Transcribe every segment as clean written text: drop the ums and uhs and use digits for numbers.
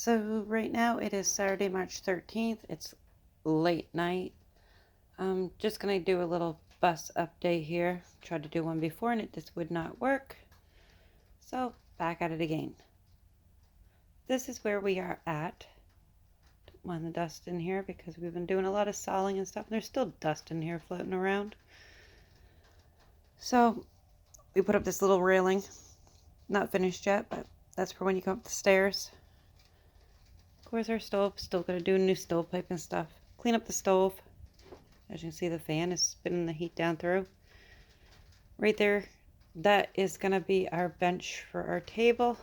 So right now it is Saturday, March 13th. It's late night. I'm just going to do a little bus update here. Tried to do one before and it just would not work. So back at it again. This is where we are at. Don't mind the dust in here because we've been doing a lot of soling and stuff. And there's still dust in here floating around. So we put up this little railing. Not finished yet, but that's for when you come up the stairs. Of course, our stove, still going to do a new stovepipe and stuff. Clean up the stove. As you can see, the fan is spinning the heat down through. Right there, that is going to be our bench for our table.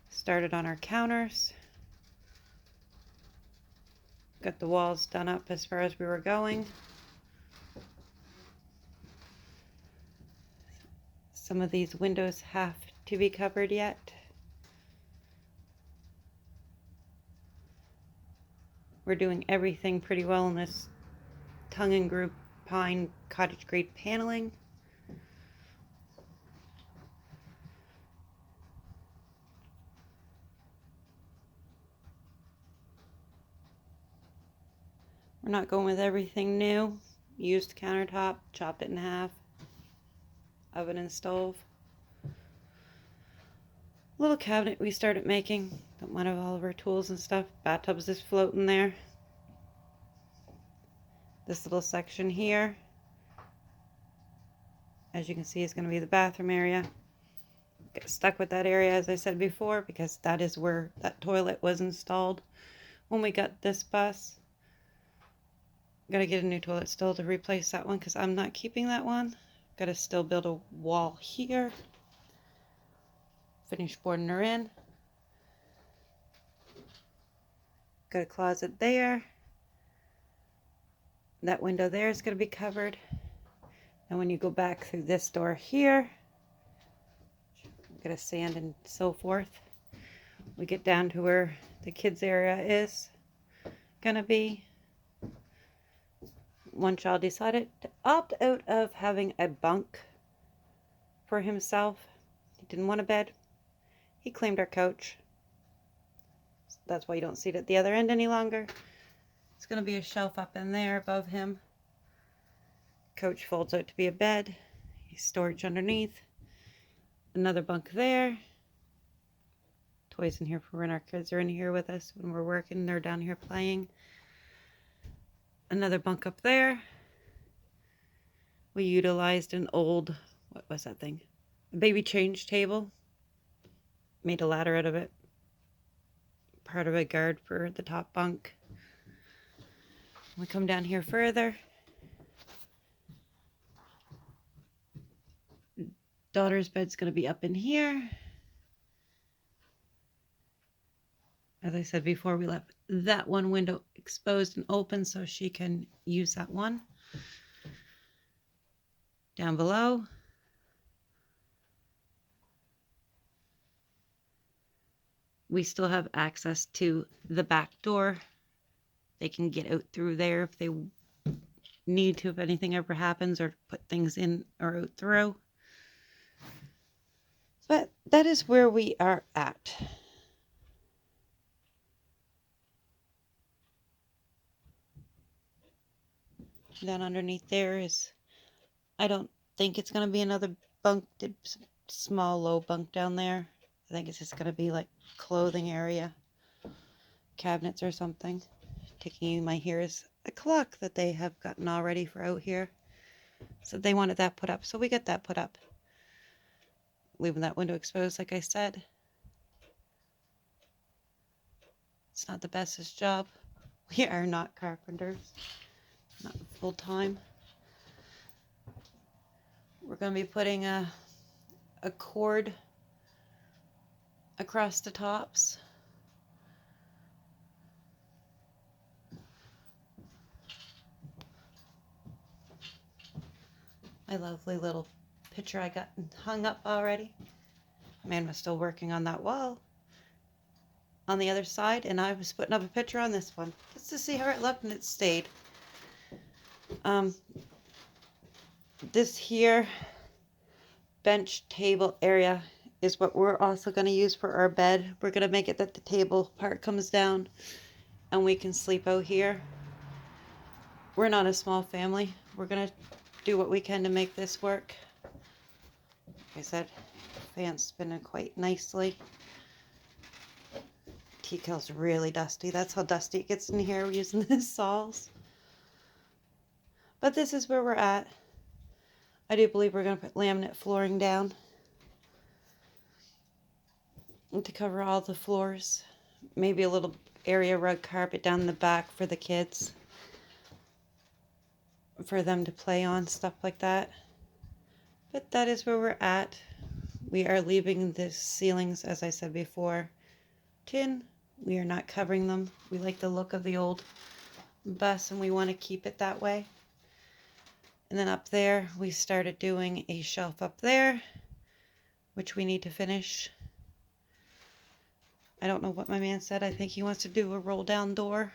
Started on our counters. Got the walls done up as far as we were going. Some of these windows have to be covered yet. We're doing everything pretty well in this tongue and groove pine cottage grade paneling. We're not going with everything new. Used countertop, chopped it in half. Oven and stove. Little cabinet we started making. Don't mind all of our tools and stuff. Bathtub's just floating there. This little section here, as you can see, is going to be the bathroom area. Get stuck with that area, as I said before, because that is where that toilet was installed when we got this bus. Got to get a new toilet still to replace that one because I'm not keeping that one. Got to still build a wall here. Finish boarding her in. Got a closet there. That window there is going to be covered. And when you go back through this door here, got a sand and so forth. We get down to where the kids area is going to be. One child decided to opt out of having a bunk for himself. He didn't want a bed. He claimed our couch. That's why you don't see it at the other end any longer. It's going to be a shelf up in there above him. Couch folds out to be a bed. Storage underneath. Another bunk there. Toys in here for when our kids are in here with us when we're working. They're down here playing. Another bunk up there. We utilized an old, what was that thing? A baby change table. Made a ladder out of it. Part of a guard for the top bunk. We come down here further. Daughter's bed's going to be up in here. As I said before, we left that one window exposed and open so she can use that one. Down below, we still have access to the back door. They can get out through there if they need to, if anything ever happens, or put things in or out through. But that is where we are at. Then underneath there is, I don't think it's going to be another bunk, small low bunk down there. I think it's just going to be like clothing area, cabinets or something. Taking my here is a clock that they have gotten all ready for out here. So they wanted that put up, so we got that put up. Leaving that window exposed, like I said. It's not the bestest job. We are not carpenters, not full time. We're going to be putting a cord across the tops. My lovely little picture I got hung up already. Man was still working on that wall on the other side, and I was putting up a picture on this one just to see how it looked, and it stayed. This here bench table area is what we're also going to use for our bed. We're going to make it that the table part comes down and we can sleep out here. We're not a small family. We're going to do what we can to make this work. Like I said, fan's spinning quite nicely. Tea kettle's really dusty. That's how dusty it gets in here. We're using this saws. But this is where we're at. I do believe we're going to put laminate flooring down to cover all the floors. Maybe a little area rug carpet down the back for the kids, for them to play on, stuff like that. But that is where we're at. We are leaving the ceilings, as I said before, tin. We are not covering them. We like the look of the old bus and we want to keep it that way. And then up there, we started doing a shelf up there, which we need to finish. I don't know what my man said. I think he wants to do a roll down door.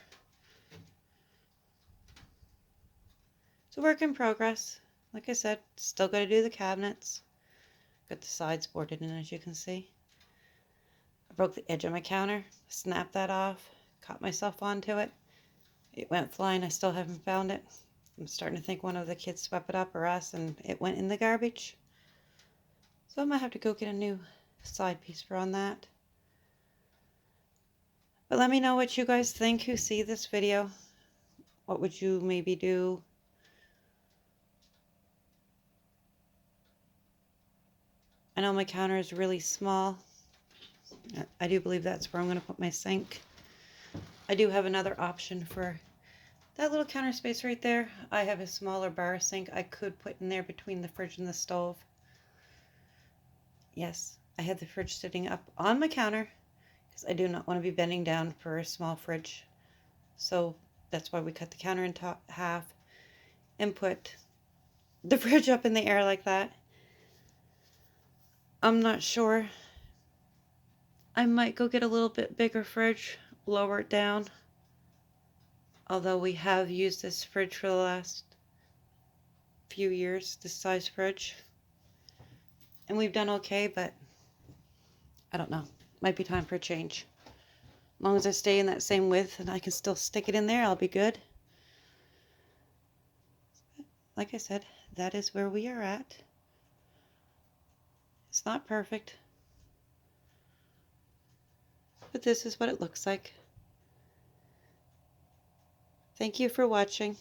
It's a work in progress. Like I said, still got to do the cabinets. Got the sides boarded in, as you can see. I broke the edge of my counter, snapped that off, caught myself onto it. It went flying. I still haven't found it. I'm starting to think one of the kids swept it up or us and it went in the garbage. So I might have to go get a new side piece for on that. But let me know what you guys think who see this video. What would you maybe do? I know my counter is really small. I do believe that's where I'm going to put my sink. I do have another option for that little counter space right there. I have a smaller bar sink I could put in there between the fridge and the stove. Yes, I had the fridge sitting up on my counter because I do not want to be bending down for a small fridge. So that's why we cut the counter in half and put the fridge up in the air like that. I'm not sure. I might go get a little bit bigger fridge, lower it down. Although we have used this fridge for the last few years, this size fridge. And we've done okay, but I don't know. Might be time for a change. As long as I stay in that same width and I can still stick it in there, I'll be good. Like I said, that is where we are at. It's not perfect, but this is what it looks like. Thank you for watching.